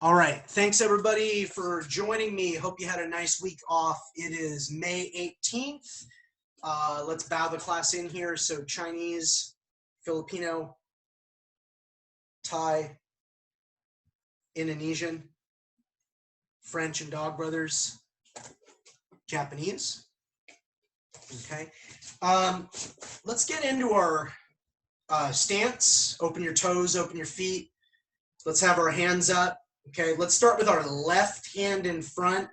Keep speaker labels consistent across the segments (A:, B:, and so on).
A: All right. Thanks everybody for joining me. Hope you had a nice week off. It is May 18th. Let's bow the class in here. So Chinese, Filipino, Thai, Indonesian, French and Dog Brothers, Japanese. Okay. Let's get into our stance. Open your toes, open your feet. Let's have our hands up. Okay, let's start with our left hand in front.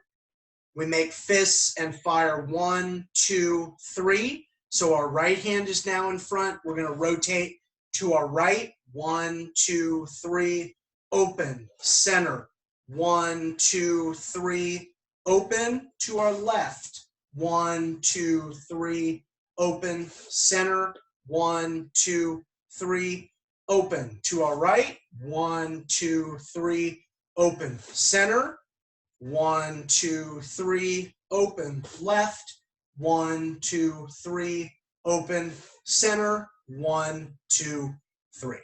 A: We make fists and fire 1, 2, 3. So our right hand is now in front. We're going to rotate to our right. 1, 2, 3. Open, center. 1, 2, 3. Open to our left. 1, 2, 3. Open, center. 1, 2, 3. Open to our right. 1, 2, 3. Open, center. 1, 2, 3. Open, left. 1, 2, 3. Open, center. 1, 2, 3.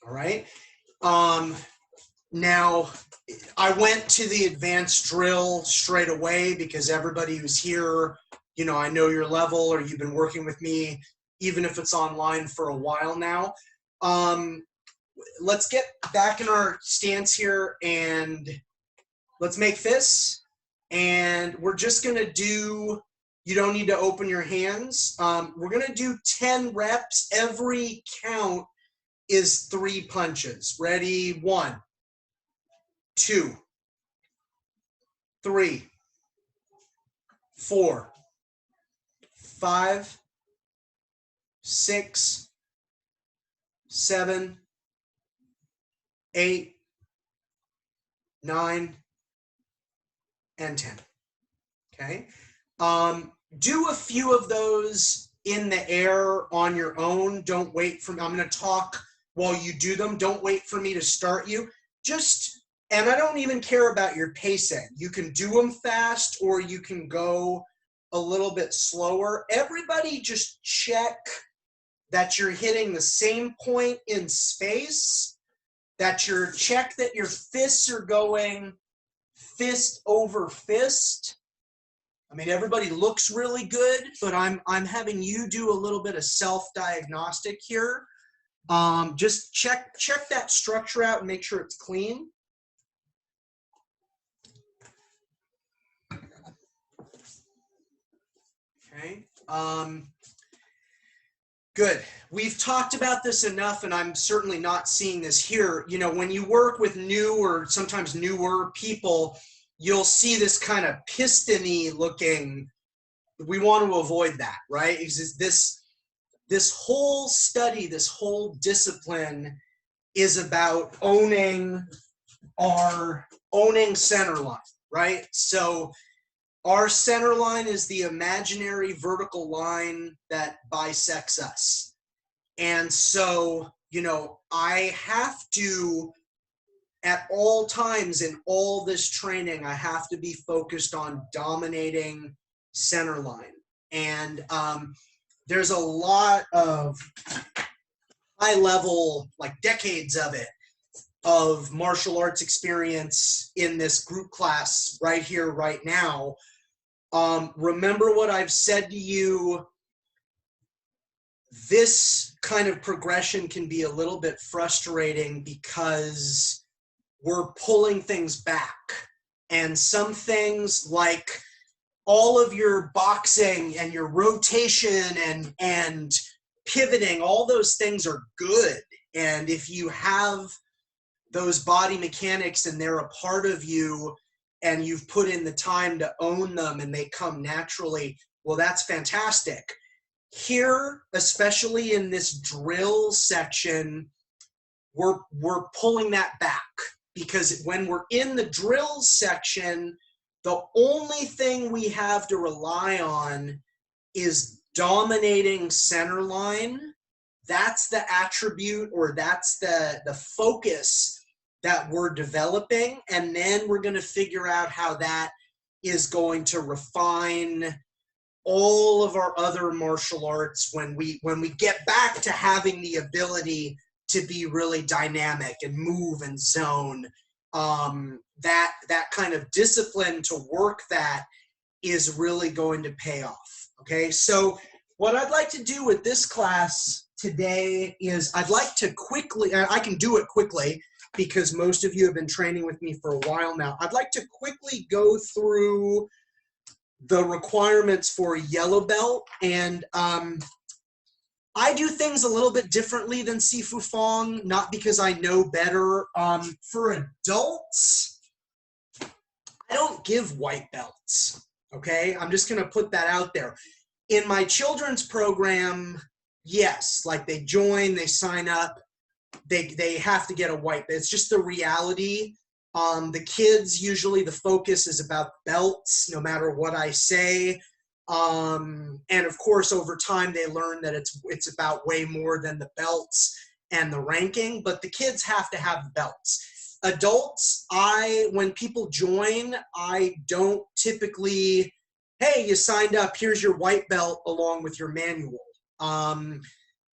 A: All right. Now, I went to the advanced drill straight away because everybody who's here, you know, I know your level or you've been working with me, even if it's online for a while now. Let's get back in our stance here and let's make fists. And we're just going to do, you don't need to open your hands. We're going to do 10 reps. Every count is 3 punches. Ready? 1, 2, 3, 4, 5, 6, 7, 8, 9, and 10. Okay. Do a few of those in the air on your own. Don't wait for me. I'm going to talk while you do them. Don't wait for me to start you. And I don't even care about your pacing. You can do them fast or you can go a little bit slower. Everybody just check that you're hitting the same point in space, that your fists are going fist over fist. I mean, everybody looks really good, but I'm having you do a little bit of self-diagnostic here. Just check that structure out and make sure it's clean. Okay. Good. We've talked about this enough, and I'm certainly not seeing this here. You know, when you work with new or sometimes newer people, you'll see this kind of piston-y looking. We want to avoid that, right? This whole study, this whole discipline is about owning center line, right? So our center line is the imaginary vertical line that bisects us. And so, you know, I have to, at all times in all this training, I have to be focused on dominating center line. And there's a lot of high level, like decades of it, of martial arts experience in this group class right here, right now. Remember what I've said to you. This kind of progression can be a little bit frustrating because we're pulling things back. And some things like all of your boxing and your rotation and pivoting, all those things are good. And if you have those body mechanics and they're a part of you, and you've put in the time to own them and they come naturally, well, that's fantastic. Here, especially in this drill section, we're pulling that back because when we're in the drill section, the only thing we have to rely on is dominating center line. That's the attribute, or that's the focus that we're developing, and then we're going to figure out how that is going to refine all of our other martial arts when we get back to having the ability to be really dynamic and move and zone that kind of discipline to work that is really going to pay off. Okay, so what I'd like to do with this class today is I'd like to quickly, I can do it quickly because most of you have been training with me for a while now. I'd like to quickly go through the requirements for yellow belt, and I do things a little bit differently than Sifu Fong, not because I know better. For adults, I don't give white belts, okay? I'm just gonna put that out there. In my children's program, yes, like they join, they sign up, they have to get a white belt. It's just the reality. The kids, usually the focus is about belts, no matter what I say. And of course, over time, they learn that it's about way more than the belts and the ranking, but the kids have to have belts. Adults, when people join, I don't typically, hey, you signed up, here's your white belt along with your manual.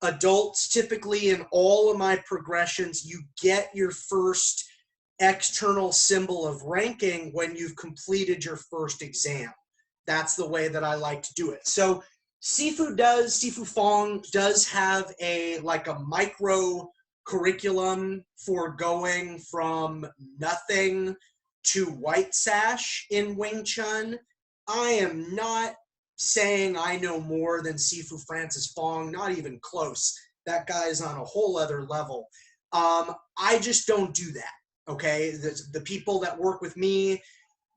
A: Adults, typically in all of my progressions, you get your first external symbol of ranking when you've completed your first exam. That's the way that I like to do it. So Sifu Fong does have a micro curriculum for going from nothing to white sash in Wing Chun. I am not saying I know more than Sifu Francis Fong, not even close. That guy's on a whole other level. I just don't do that, okay? The people that work with me,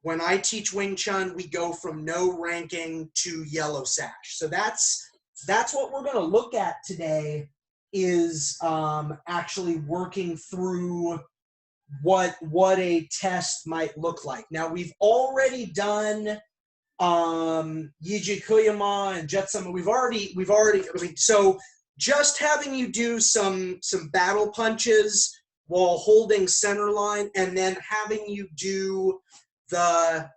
A: when I teach Wing Chun, we go from no ranking to yellow sash. So that's what we're going to look at today, is actually working through what a test might look like. Now, we've already done Yiji Kuyama and Jetsama. We've already, I mean, so just having you do some battle punches while holding center line, and then having you do the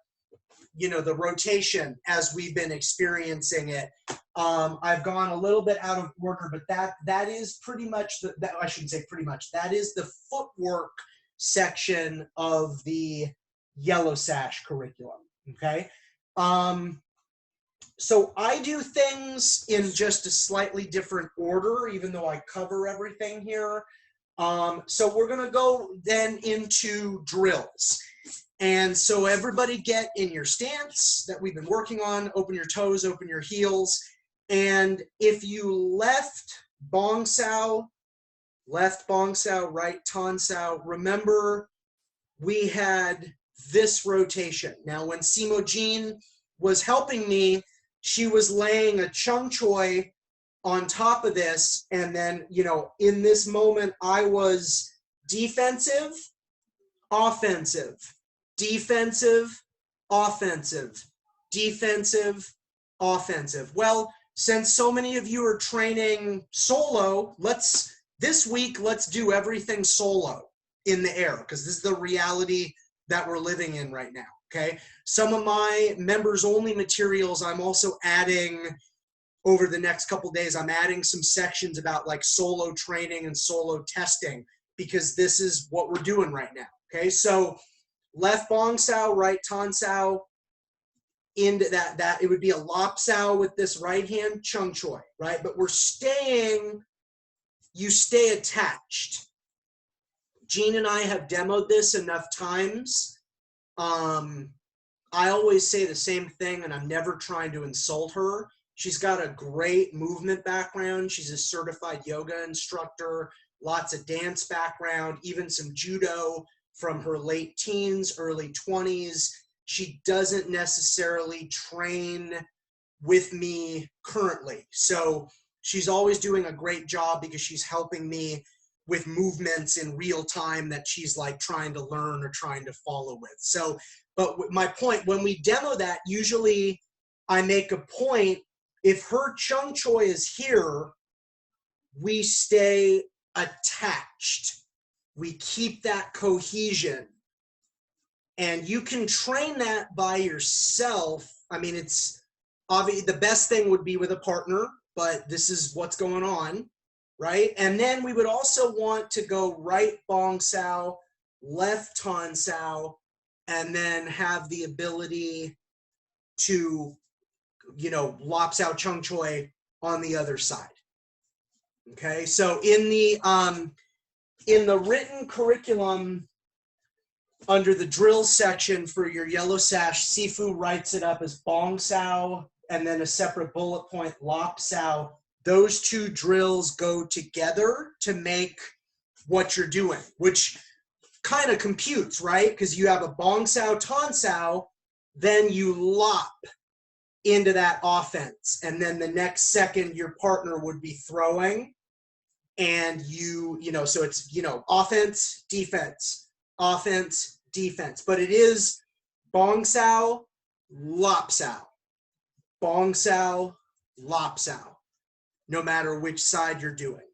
A: rotation as we've been experiencing it. I've gone a little bit out of order, but that is pretty much I shouldn't say pretty much. That is the footwork section of the yellow sash curriculum. Okay. So I do things in just a slightly different order, even though I cover everything here. So we're going to go then into drills. And so everybody get in your stance that we've been working on. Open your toes, open your heels. And if you left bong sao, right tan sao, remember we had this rotation. Now when Simo Jean was helping me, she was laying a chung choi on top of this. And then, in this moment, I was defensive, offensive, defensive, offensive, defensive, offensive. Well, since so many of you are training solo, this week, let's do everything solo in the air, because this is the reality that we're living in right now, okay? Some of my members only materials, I'm also adding over the next couple days, I'm adding some sections about like solo training and solo testing, because this is what we're doing right now, okay? So left bong sao, right tan sao, into that it would be a lop sao with this right hand chung choi, right? But you stay attached. Jean and I have demoed this enough times. I always say the same thing, and I'm never trying to insult her. She's got a great movement background. She's a certified yoga instructor, lots of dance background, even some judo from her late teens, early 20s. She doesn't necessarily train with me currently. So she's always doing a great job because she's helping me with movements in real time that she's like trying to learn or trying to follow with. So, but my point, when we demo that, usually I make a point, if her chung choi is here, we stay attached. We keep that cohesion. And you can train that by yourself. I mean, it's obvious, the best thing would be with a partner, but this is what's going on, right? And then we would also want to go right bong sao, left Tan Sao, and then have the ability to, you know, Lop Sao Chung Choi on the other side. Okay, so in the written curriculum, under the drill section for your yellow sash, Sifu writes it up as Bong Sao, and then a separate bullet point, Lop Sao. Those two drills go together to make what you're doing, which kind of computes, right? Because you have a Bong Sao, Tan Sao, then you lop into that offense. And then the next second, your partner would be throwing. And you know, so it's, you know, offense, defense, offense, defense. But it is Bong Sao, Lop Sao. Bong Sao, Lop Sao. No matter which side you're doing.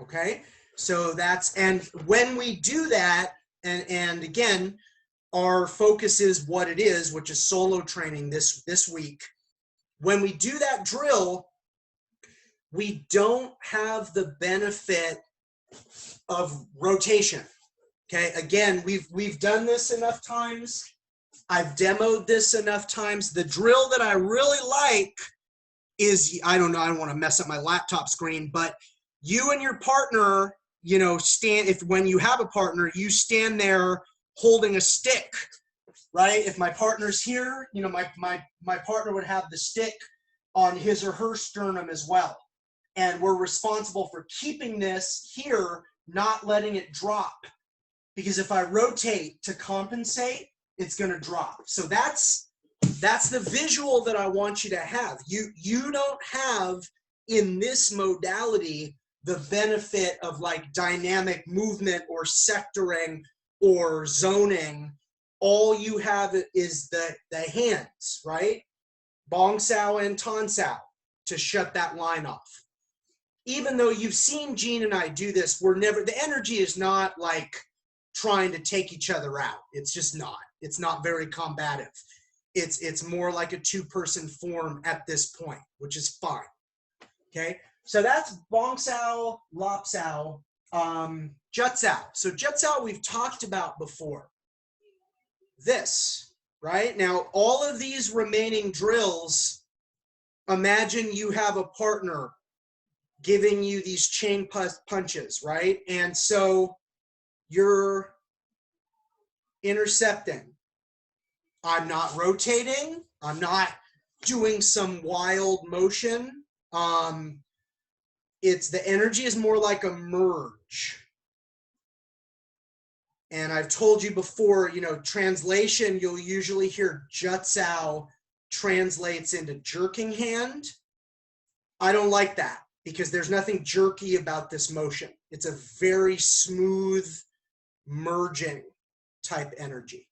A: Okay? So that's, and when we do that, and again, our focus is what it is, which is solo training this week. When we do that drill, we don't have the benefit of rotation. Okay, again, we've done this enough times. I've demoed this enough times. The drill that I really like is, I don't know, I don't want to mess up my laptop screen, but you and your partner, you know, when you have a partner, you stand there holding a stick, right? If my partner's here, you know, my partner would have the stick on his or her sternum as well. And we're responsible for keeping this here, not letting it drop. Because if I rotate to compensate, it's going to drop. So that's the visual that I want you to have. You don't have in this modality the benefit of like dynamic movement or sectoring or zoning. All you have is the hands, right? Bong Sao and Tan Sao to shut that line off. Even though you've seen Gene and I do this, the energy is not like trying to take each other out. It's just not. It's not very combative. It's more like a two-person form at this point, which is fine. Okay, so that's Bong Sao, Lop Sao, Jut Sao. So Jut Sao we've talked about before. This, right? Now, all of these remaining drills, imagine you have a partner giving you these chain punches, right? And so you're intercepting. I'm not rotating. I'm not doing some wild motion. It's the energy is more like a merge. And I've told you before, you know, translation, you'll usually hear Jut Sao translates into jerking hand. I don't like that because there's nothing jerky about this motion. It's a very smooth merging type energy.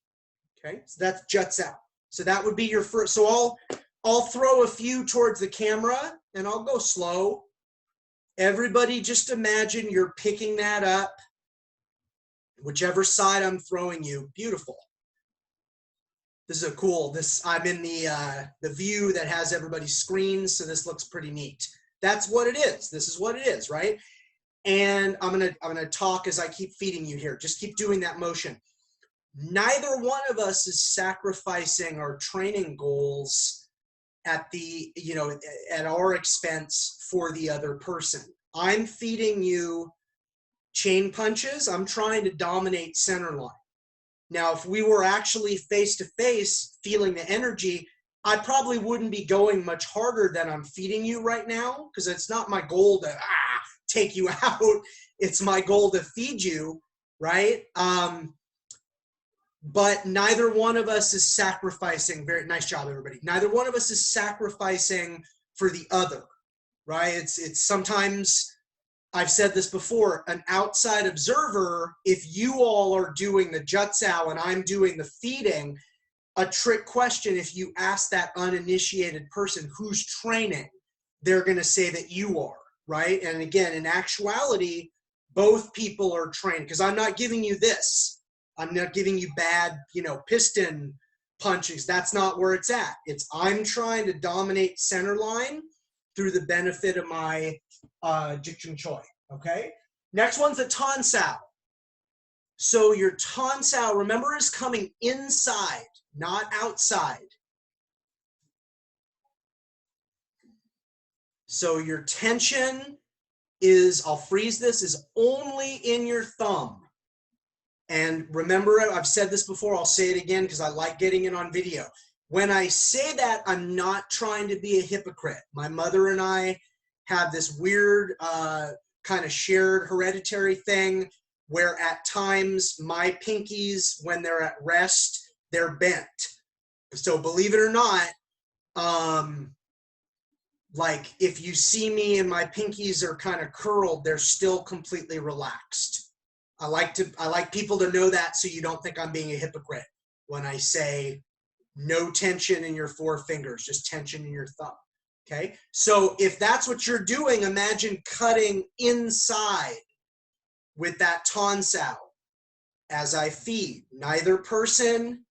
A: Okay, so that's Jut Sao. So that would be your first. So I'll throw a few towards the camera and I'll go slow. Everybody just imagine you're picking that up, whichever side I'm throwing you. Beautiful. This is I'm in the view that has everybody's screens, so this looks pretty neat. That's what it is. This is what it is, right? And I'm gonna talk as I keep feeding you here. Just keep doing that motion. Neither one of us is sacrificing our training goals at our expense for the other person. I'm feeding you chain punches. I'm trying to dominate center line. Now, if we were actually face to face feeling the energy, I probably wouldn't be going much harder than I'm feeding you right now, because it's not my goal to take you out. It's my goal to feed you, right? But neither one of us is sacrificing. Very nice job, everybody. Neither one of us is sacrificing for the other, right? It's sometimes, I've said this before, an outside observer, if you all are doing the Jut Sao and I'm doing the feeding, a trick question, if you ask that uninitiated person who's training, they're going to say that you are, right? And again, in actuality, both people are trained, because I'm not giving you this. I'm not giving you bad, piston punches. That's not where it's at. I'm trying to dominate center line through the benefit of my Jik Chung Choi, okay? Next one's a Tan Sao. So your tonsao, remember, is coming inside, not outside. So your tension is, I'll freeze this, is only in your thumb. And remember, I've said this before, I'll say it again because I like getting it on video. When I say that, I'm not trying to be a hypocrite. My mother and I have this weird kind of shared hereditary thing where at times my pinkies, when they're at rest, they're bent. So believe it or not, like if you see me and my pinkies are kind of curled, they're still completely relaxed. I like people to know that so you don't think I'm being a hypocrite when I say no tension in your four fingers, just tension in your thumb. Okay, so if that's what you're doing, imagine cutting inside with that tonsao as I feed. Neither person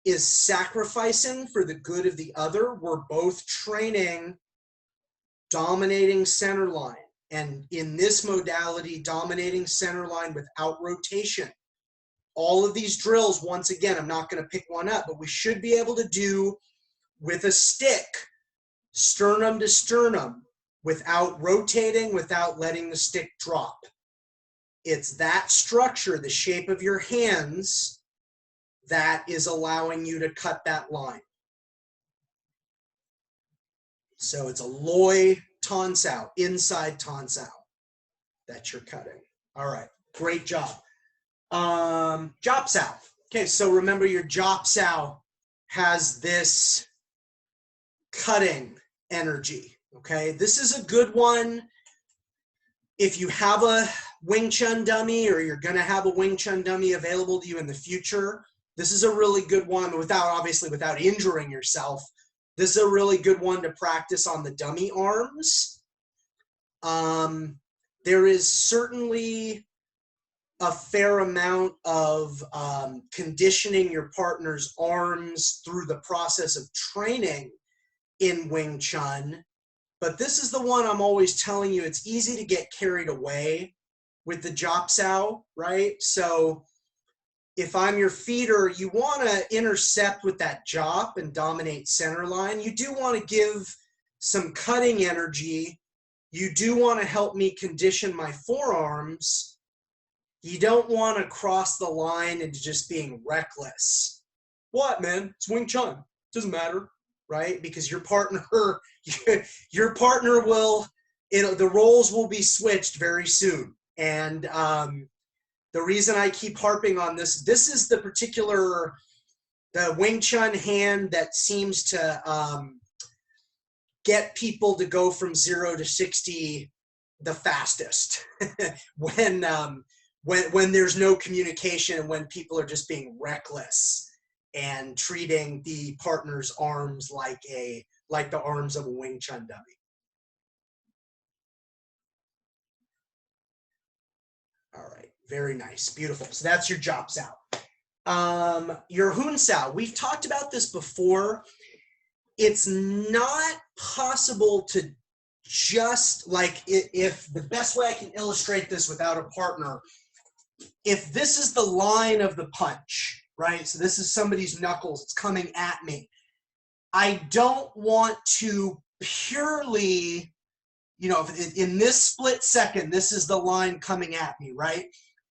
A: is sacrificing for the good of the other. We're both training dominating center line. And in this modality, dominating center line without rotation. All of these drills, once again, I'm not going to pick one up, but we should be able to do with a stick, sternum to sternum, without rotating, without letting the stick drop. It's that structure, the shape of your hands, that is allowing you to cut that line. So it's a loi tonsao, inside tonsao that you're cutting. All right, great job. Jopsao. Okay, so remember your jopsao has this cutting energy. Okay, this is a good one if you have a Wing Chun dummy or you're gonna have a Wing Chun dummy available to you in the future. This is a really good one obviously without injuring yourself. This is a really good one to practice on the dummy arms. There is certainly a fair amount of conditioning your partner's arms through the process of training in Wing Chun. But this is the one I'm always telling you, it's easy to get carried away with the jopsao, right? So if I'm your feeder, you want to intercept with that jop and dominate center line. You do want to give some cutting energy. You do want to help me condition my forearms. You don't want to cross the line into just being reckless. What, man? It's Wing Chun. Doesn't matter, right? Because your partner will, the roles will be switched very soon. And the reason I keep harping on this is the Wing Chun hand that seems to get people to go from 0 to 60 the fastest when there's no communication and when people are just being reckless and treating the partner's arms like the arms of a Wing Chun dummy. All right, very nice, beautiful. So that's your jopsao. Your hunsao, we've talked about this before. It's not possible to just if the best way I can illustrate this without a partner, if this is the line of the punch, right? So this is somebody's knuckles, it's coming at me. I don't want to purely, in this split second, this is the line coming at me, right?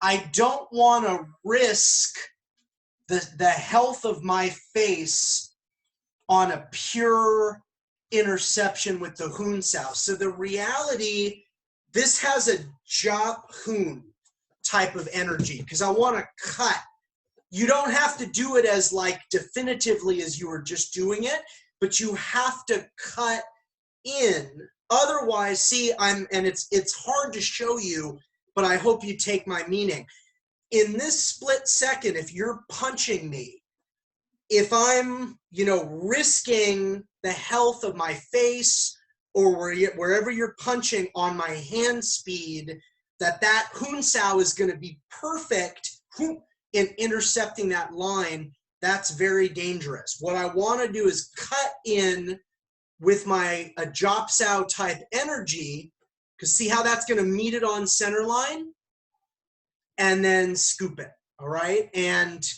A: I don't want to risk the health of my face on a pure interception with the hunsao. So the reality, this has a jop hun type of energy because I want to cut. You don't have to do it as definitively as you were just doing it, but you have to cut in. Otherwise, and it's hard to show you, but I hope you take my meaning. In this split second, if you're punching me, if I'm, risking the health of my face or wherever you're punching on my hand speed, that hunsao is going to be perfect in intercepting that line, that's very dangerous. What I want to do is cut in with a jopsao type energy, because see how that's going to meet it on center line? And then scoop it, all right? And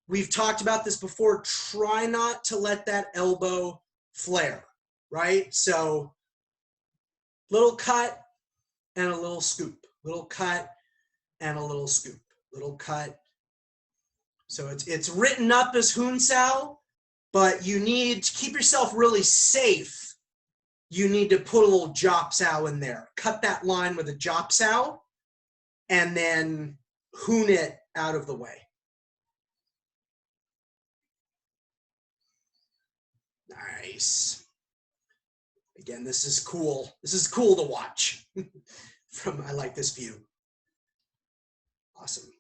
A: we've talked about this before. Try not to let that elbow flare, right? So little cut and a little scoop, little cut and a little scoop, little cut. So it's written up as Hunsao, but you need to keep yourself really safe. You need to put a little Jopsao in there. Cut that line with a Jopsao and then Hun it out of the way. Nice. Again, this is cool. This is cool to watch. I like this view. Awesome.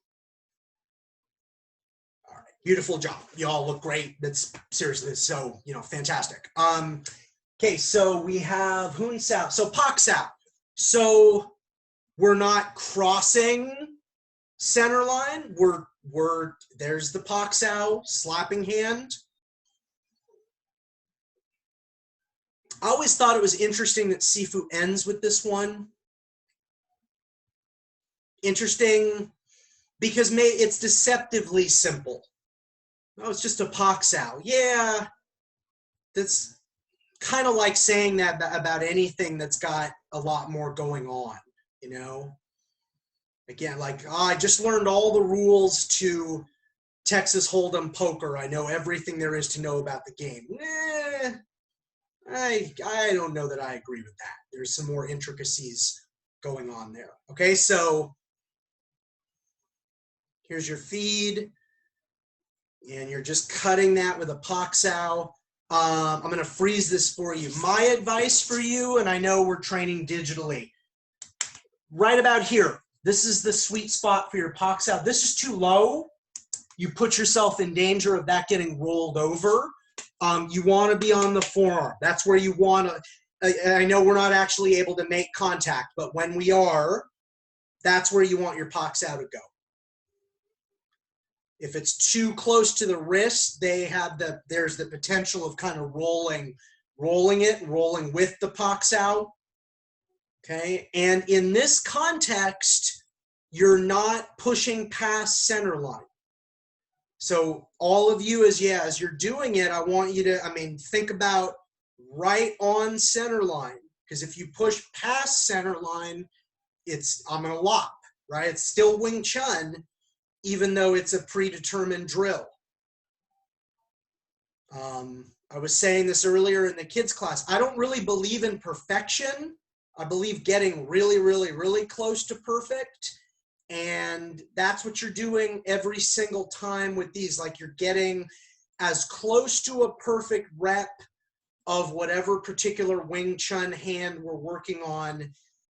A: All right, beautiful job. You all look great. That's seriously so, fantastic. Okay, so we have Hunsao. So Paksao. So we're not crossing center line. We're there's the Paksao, slapping hand. I always thought it was interesting that Sifu ends with this one. Interesting because it's deceptively simple. Oh, it's just a Paksao. Yeah, that's kind of like saying that about anything that's got a lot more going on, Again, like, I just learned all the rules to Texas Hold'em poker. I know everything there is to know about the game. I don't know that I agree with that. There's some more intricacies going on there. Okay, so here's your feed, and you're just cutting that with a Paksao. I'm going to freeze this for you. My advice for you, and I know we're training digitally, right about here. This is the sweet spot for your Paksao. This is too low. You put yourself in danger of that getting rolled over. You want to be on the forearm. That's where you want to. I know we're not actually able to make contact, but when we are, that's where you want your Paksao to go. If it's too close to the wrist, there's the potential of kind of rolling with the Paksao. Okay, and in this context, you're not pushing past center line. So all of you, as you're doing it, I want you to, think about right on center line, because if you push past center line, I'm going to lop, right? It's still Wing Chun, even though it's a predetermined drill. I was saying this earlier in the kids class. I don't really believe in perfection. I believe getting really, really, really close to perfect. And that's what you're doing every single time with these. Like, you're getting as close to a perfect rep of whatever particular Wing Chun hand we're working on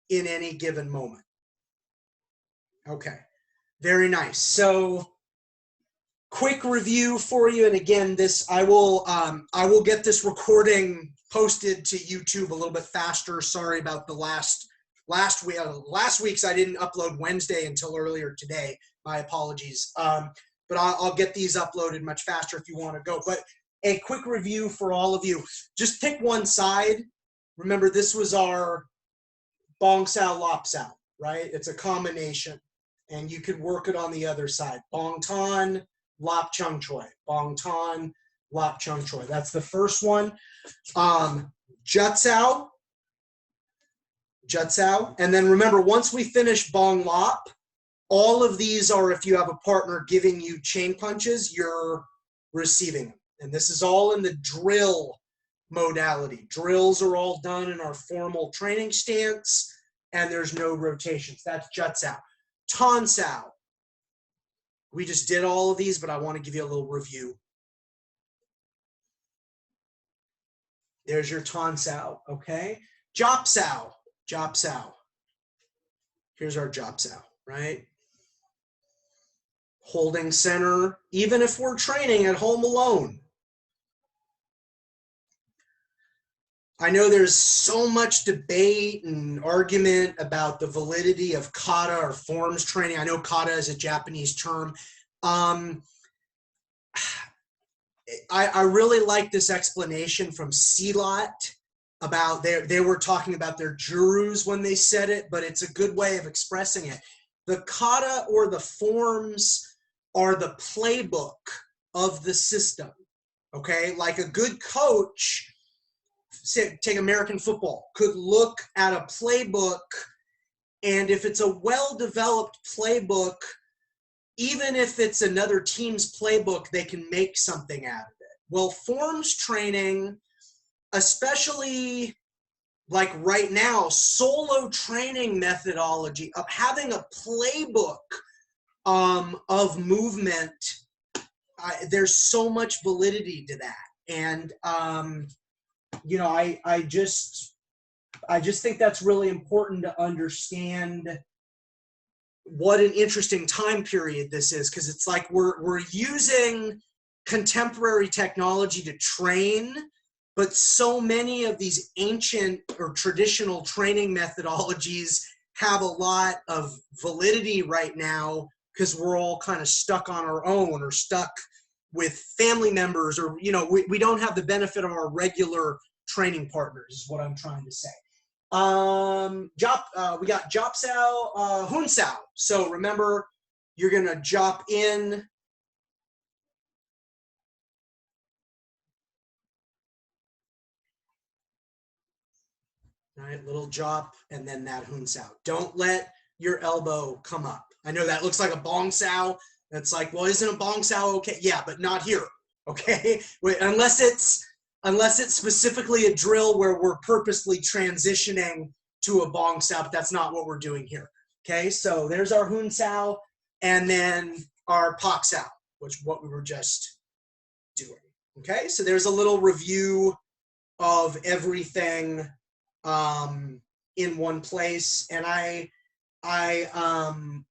A: in any given moment. Okay, very nice. So quick review for you. And again, I will get this recording posted to YouTube a little bit faster. Sorry about the last week's. I didn't upload Wednesday until earlier today. My apologies. But I'll get these uploaded much faster if you want to go. But a quick review for all of you. Just pick one side. Remember, this was our Bong Sao Lop Sao, right? It's a combination. And you could work it on the other side. Bong Tan, Lop Chung Choi. Bong Tan, Lop Chung Choi. That's the first one. Jutsao. And then remember, once we finish Bong Lop, all of these are, if you have a partner giving you chain punches, you're receiving them. And this is all in the drill modality. Drills are all done in our formal training stance, and there's no rotations. That's Jutsao. Tan Sao. We just did all of these, but I want to give you a little review. There's your Tan Sao, okay? Jopsao. Here's our Jopsao, right? Holding center, even if we're training at home alone. I know there's so much debate and argument about the validity of kata or forms training. I know kata is a Japanese term. I really like this explanation from Silat about they were talking about their jurus when they said it, but it's a good way of expressing it. The kata or the forms are the playbook of the system, okay? Like a good coach, say, take American football, could look at a playbook, and if it's a well-developed playbook, even if it's another team's playbook, they can make something out of it. Well, forms training, especially like right now, solo training methodology of having a playbook of movement, there's so much validity to that. And, you know, I just think that's really important to understand what an interesting time period this is, because it's like we're using contemporary technology to train, but so many of these ancient or traditional training methodologies have a lot of validity right now because we're all kind of stuck on our own or stuck with family members, or, you know, we don't have the benefit of our regular training partners is what I'm trying to say. We got Jop Sao, Hun Sao. So remember, you're going to jop in. All right, little jop, and then that Hun Sao. Don't let your elbow come up. I know that looks like a Bong Sao. That's like, well, isn't a Bong Sao okay? Yeah, but not here, okay? Wait, unless it's specifically a drill where we're purposely transitioning to a Bong Sao, but that's not what we're doing here. Okay, so there's our Hun Sao, and then our Pak Sao, which what we were just doing. Okay, so there's a little review of everything in one place, and I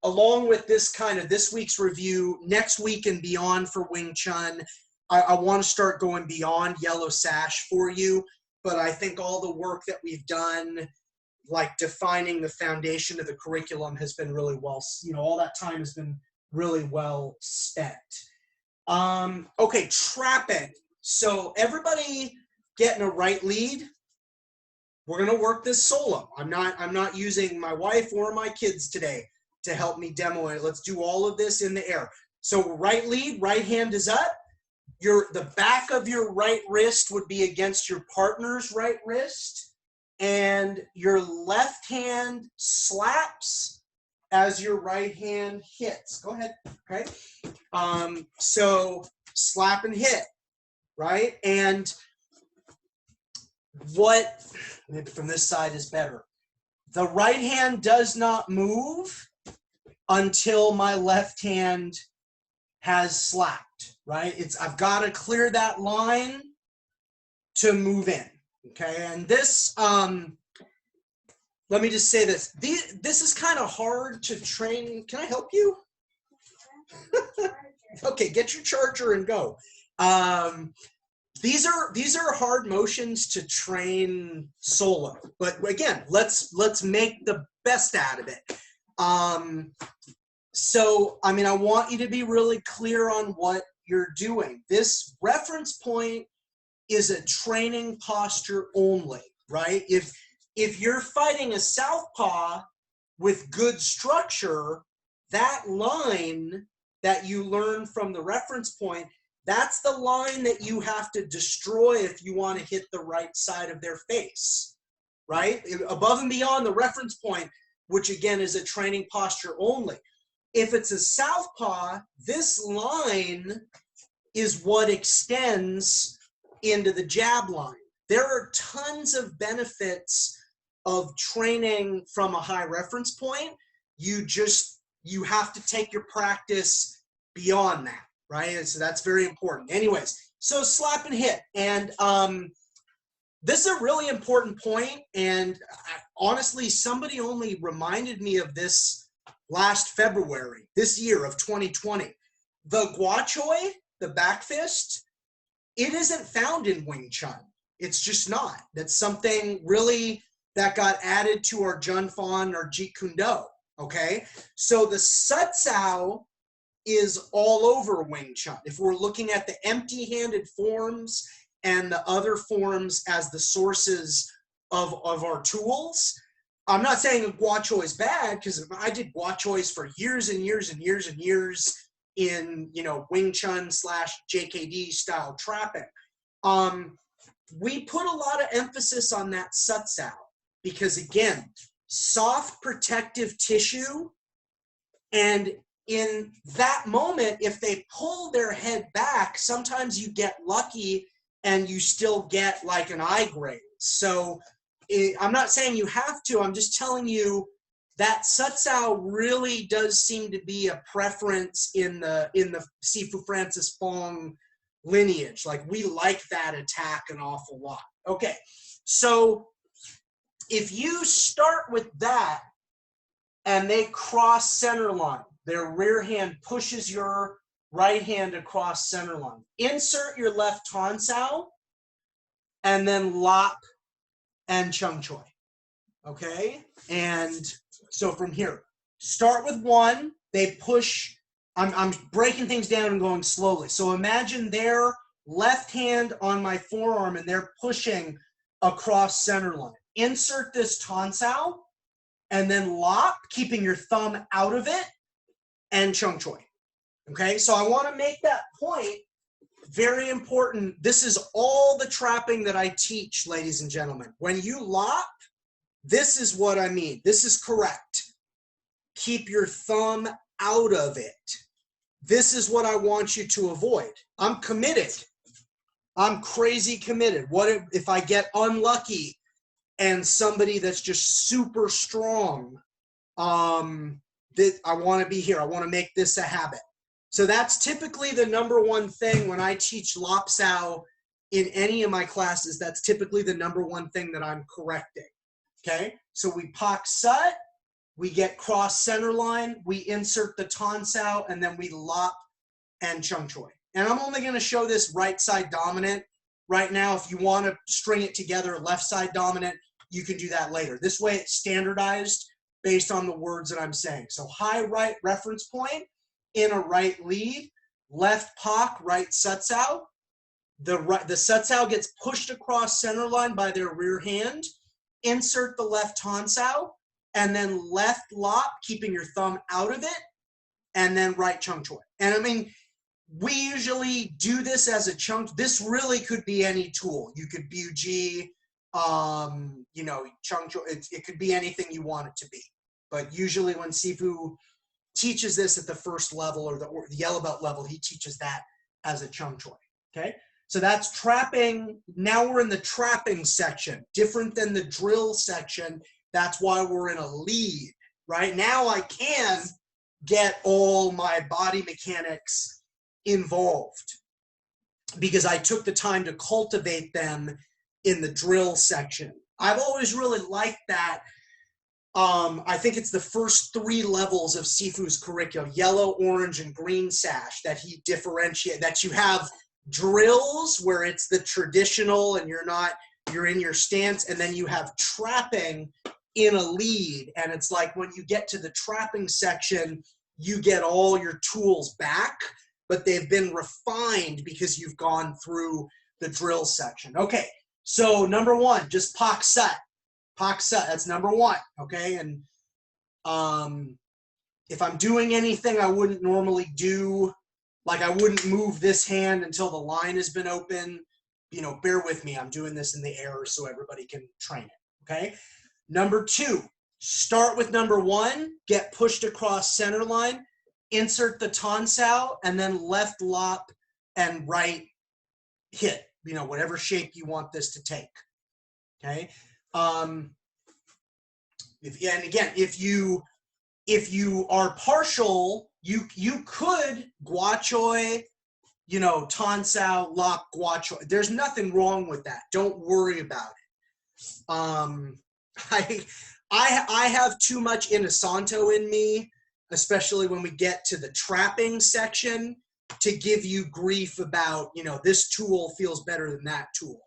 A: along with this week's review, next week and beyond for Wing Chun, I want to start going beyond yellow sash for you, but I think all the work that we've done, like defining the foundation of the curriculum, has been really well, you know, all that time has been really well spent. Okay, trapping. So everybody getting a right lead. We're gonna work this solo. I'm not using my wife or my kids today to help me demo it. Let's do all of this in the air. So right lead, right hand is up. The back of your right wrist would be against your partner's right wrist, and your left hand slaps as your right hand hits. Go ahead, okay? So slap and hit, right? And what, maybe from this side is better. The right hand does not move until my left hand has slapped, right? I've got to clear that line to move in, okay? And this, let me just say this. This is kind of hard to train. Can I help you? Okay, get your charger and go. These are hard motions to train solo, but again, let's make the best out of it. So, I mean, I want you to be really clear on what you're doing. This reference point is a training posture only, right? If you're fighting a southpaw with good structure, that line that you learn from the reference point, that's the line that you have to destroy if you want to hit the right side of their face, right? Above and beyond the reference point, which again is a training posture only. If it's a southpaw, this line is what extends into the jab line. There are tons of benefits of training from a high reference point. You have to take your practice beyond that, right? And so that's very important. Anyways, so slap and hit. And this is a really important point. And honestly, somebody only reminded me of this last February, this year of 2020. The Gua Choi, the back fist, it isn't found in Wing Chun. It's just not. That's something really that got added to our Jun Fan or Jeet Kune Do, okay? So the Sut Sao is all over Wing Chun. If we're looking at the empty-handed forms and the other forms as the sources of our tools, I'm not saying Gua Choi is bad, because I did Gua Chois for years and years and years and years in, you know, Wing Chun / JKD style trapping. We put a lot of emphasis on that sutsao because, again, soft protective tissue, and in that moment, if they pull their head back, sometimes you get lucky and you still get like an eye graze. So I'm not saying you have to, I'm just telling you that sutsao really does seem to be a preference in the Sifu Francis Fong lineage. Like, we like that attack an awful lot. Okay, so if you start with that and they cross center line, their rear hand pushes your right hand across center line, insert your left tansao and then lop and chung choi. Okay, and so from here, start with one, they push. I'm breaking things down and going slowly. So imagine their left hand on my forearm and they're pushing across center line. Insert this tansao and then lop, keeping your thumb out of it, and chung choi. Okay, so I want to make that point very important. This is all the trapping that I teach, ladies and gentlemen. When you lop, this is what I mean. This is correct. Keep your thumb out of it. This is what I want you to avoid. I'm committed. I'm crazy committed. What if I get unlucky and somebody that's just super strong, that I want to be here. I want to make this a habit. So that's typically the number one thing when I teach lop sao in any of my classes. That's typically the number one thing that I'm correcting. Okay, so we pak sut, we get cross center line, we insert the tansao, and then we lop and chung choi. And I'm only going to show this right side dominant right now. If you want to string it together, left side dominant, you can do that later. This way it's standardized based on the words that I'm saying. So high right reference point, in a right lead, left pak, right sutsao. The sutsao gets pushed across center line by their rear hand. Insert the left tansao, and then left lop, keeping your thumb out of it, and then right chung choi. And I mean, we usually do this as a chunk. This really could be any tool. You could buji, you know, chung choi. It could be anything you want it to be. But usually when Sifu teaches this at the first level or the yellow belt level, he teaches that as a chung choi. Okay. So that's trapping. Now we're in the trapping section, different than the drill section. That's why we're in a lead. Right now I can get all my body mechanics involved because I took the time to cultivate them in the drill section. I've always really liked that. I think it's the first 3 levels of Sifu's curriculum, yellow, orange, and green sash, that he differentiates, that you have drills where it's the traditional and you're in your stance, and then you have trapping in a lead, and it's like when you get to the trapping section, you get all your tools back, but they've been refined because you've gone through the drill section. Okay, so number 1, just pak sut. Pak sut, that's number 1, okay? And if I'm doing anything I wouldn't normally do, like I wouldn't move this hand until the line has been open, you know, bear with me. I'm doing this in the air so everybody can train it, okay? Number 2, start with number 1, get pushed across center line, insert the tansao, and then left lop and right hit, you know, whatever shape you want this to take, okay? And again, if you are partial, you could guachoi, you know, tansao, lop, guachoi. There's nothing wrong with that. Don't worry about it. I have too much inasanto in me, especially when we get to the trapping section, to give you grief about, you know, this tool feels better than that tool.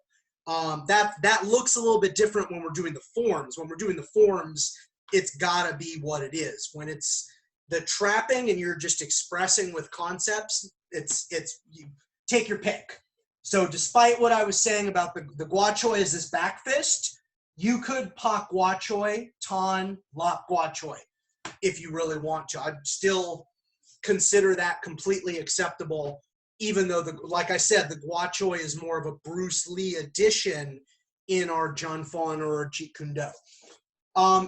A: That looks a little bit different when we're doing the forms. When we're doing the forms, it's gotta be what it is. When it's the trapping and you're just expressing with concepts, you take your pick. So despite what I was saying about the guachoi is this back fist, you could pak guachoi, tan, lop guachoi, if you really want to. I'd still consider that completely acceptable, even though, like I said, the Gua Choi is more of a Bruce Lee addition in our Jun Fan or our Jeet Kune Do.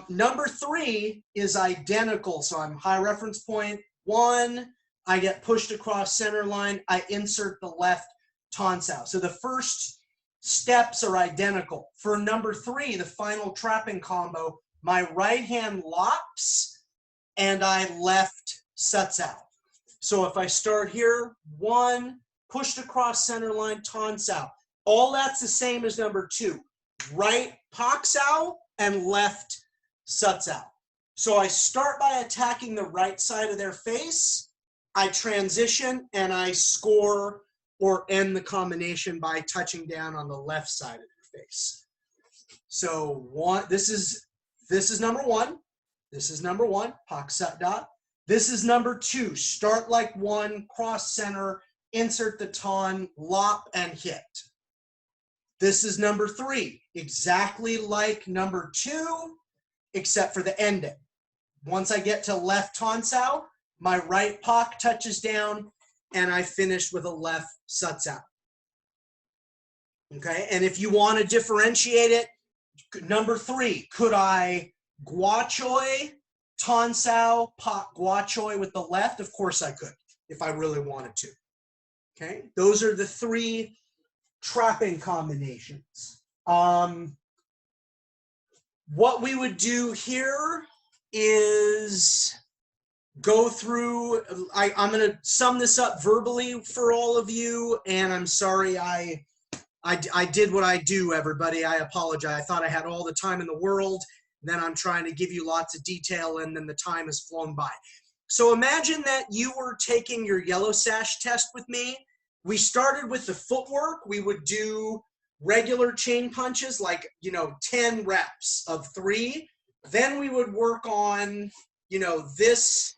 A: Number 3 is identical. So I'm high reference point 1. I get pushed across center line. I insert the left Tan Sao. So the first steps are identical. For number 3, the final trapping combo, my right hand lops and I left Sat Sao. So if I start here, 1, pushed across center line, Tan Sao. All that's the same as number 2. Right Pak Sao and left Sat Sao. So I start by attacking the right side of their face. I transition and I score or end the combination by touching down on the left side of their face. So this is number 1. This is number 1, Pak Sat Da. This is number 2, start like 1, cross center, insert the Tan, lop, and hit. This is number 3, exactly like number 2, except for the ending. Once I get to left Tan Sao, my right Pak touches down, and I finish with a left Sat Sao. Okay, and if you want to differentiate it, number 3, could I Gua Choi, Tan Sao, Pak Gua Choi with the left? Of course I could, if I really wanted to. Okay, those are the 3 trapping combinations. What we would do here is go through, I'm going to sum this up verbally for all of you, and I'm sorry I did what I do, everybody. I apologize. I thought I had all the time in the world. Then I'm trying to give you lots of detail, and then the time has flown by. So imagine that you were taking your yellow sash test with me. We started with the footwork. We would do regular chain punches, like, 10 reps of 3. Then we would work on, this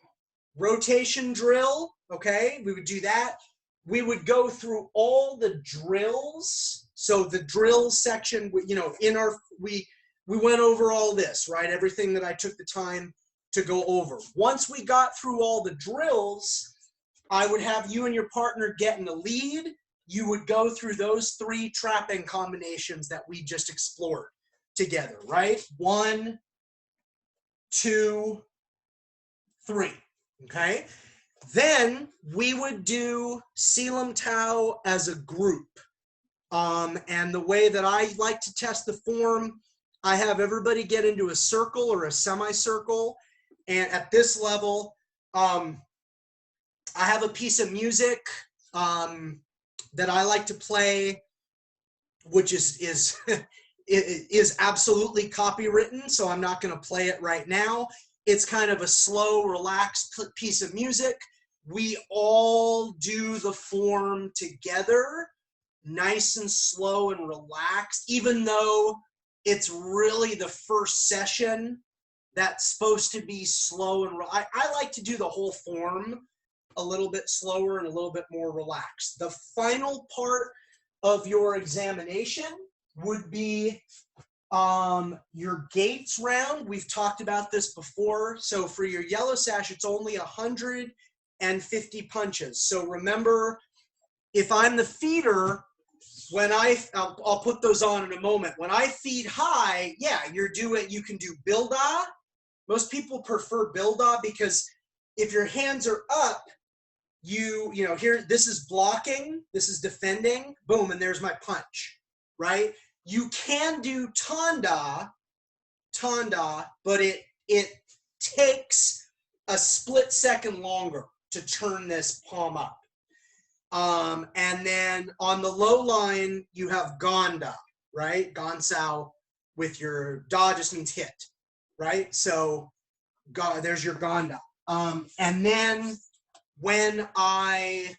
A: rotation drill, okay? We would do that. We would go through all the drills. So the drill section, we went over all this, right? Everything that I took the time to go over. Once we got through all the drills, I would have you and your partner get in the lead. You would go through those 3 trapping combinations that we just explored together, right? 1, 2, 3, okay? Then we would do Silam Tao as a group. And the way that I like to test the form, I have everybody get into a circle or a semicircle. And at this level, I have a piece of music that I like to play, which is absolutely copywritten, so I'm not going to play it right now. It's kind of a slow, relaxed piece of music. We all do the form together, nice and slow and relaxed, even though it's really the first session that's supposed to be slow and I like to do the whole form a little bit slower and a little bit more relaxed. The final part of your examination would be your gates round. We've talked about this before. So for your yellow sash, it's only 150 punches. So remember, if I'm the feeder, I'll put those on in a moment. When I feed high, yeah, you can do Bilda. Most people prefer Bilda because if your hands are up, here, this is blocking, this is defending, boom, and there's my punch, right? You can do Tanda, but it takes a split second longer to turn this palm up. And then on the low line, you have Ganda, right? Gansao with your Da just means hit, right? So there's your Ganda. And then when I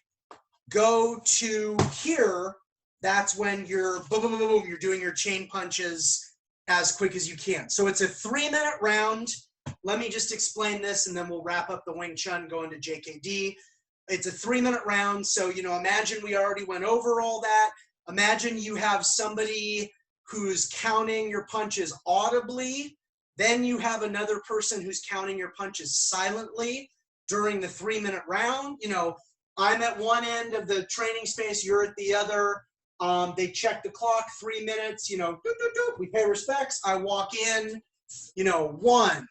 A: go to here, that's when you're boom, boom, boom, boom, you're doing your chain punches as quick as you can. So it's a 3-minute round. Let me just explain this and then we'll wrap up the Wing Chun, go into JKD. It's a 3-minute round. So, imagine we already went over all that. Imagine you have somebody who's counting your punches audibly. Then you have another person who's counting your punches silently. during the 3-minute round. You know, I'm at one end of the training space, you're at the other. They check the clock, 3 minutes, you know, doop, doop, doop. We pay respects. I walk in, you know, 1,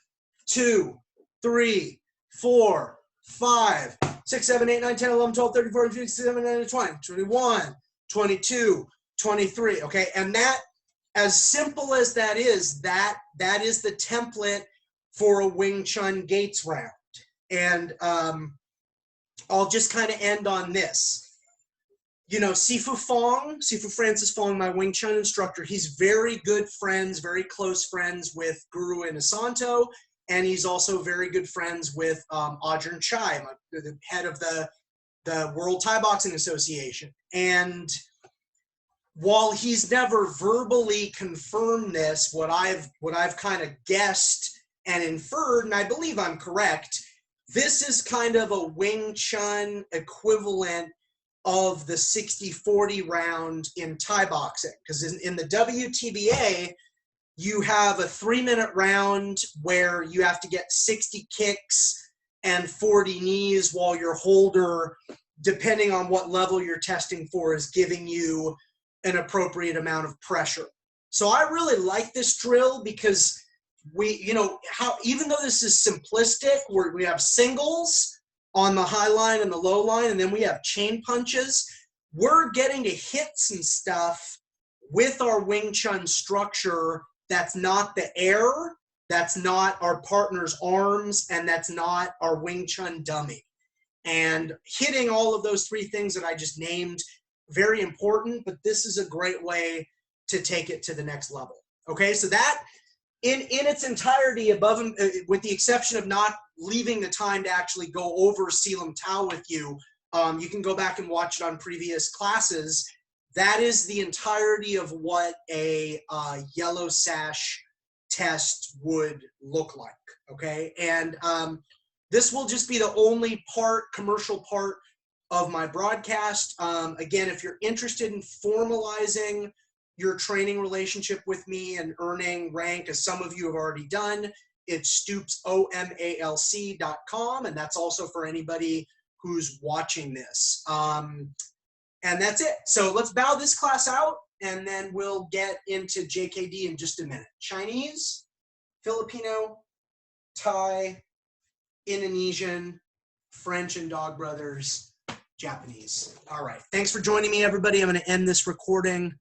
A: 2, 3, 4, 5, 6, 7, 8, 9, 10, 11, 12, 13, 14, 15, 16, 17, 18, 20, 21, 22, 23. Okay. And that, as simple as that is the template for a Wing Chun Gates round. And I'll just kind of end on this. You know, Sifu Francis Fong, my Wing Chun instructor, he's very good friends, very close friends with Guru Inosanto, and he's also very good friends with Ajahn Chai, the head of the World Thai Boxing Association. And while he's never verbally confirmed this, what I've kind of guessed and inferred, and I believe I'm correct, this is kind of a Wing Chun equivalent of the 60-40 round in Thai boxing. Because in the WTBA, you have a 3-minute round where you have to get 60 kicks and 40 knees while your holder, depending on what level you're testing for, is giving you an appropriate amount of pressure. So I really like this drill because even though this is simplistic, where we have singles on the high line and the low line, and then we have chain punches, we're getting to hit some stuff with our Wing Chun structure that's not the air, that's not our partner's arms, and that's not our Wing Chun dummy. And hitting all of those 3 things that I just named, very important, but this is a great way to take it to the next level. Okay, so that in its entirety, above and with the exception of not leaving the time to actually go over Selam Tao with you, you can go back and watch it on previous classes. That is the entirety of what a yellow sash test would look like, okay? And this will just be the only commercial part of my broadcast. Again, if you're interested in formalizing your training relationship with me and earning rank, as some of you have already done, it's stoopsomalc.com, and that's also for anybody who's watching this. And that's it. So let's bow this class out, and then we'll get into JKD in just a minute. Chinese, Filipino, Thai, Indonesian, French and Dog Brothers, Japanese. All right. Thanks for joining me, everybody. I'm going to end this recording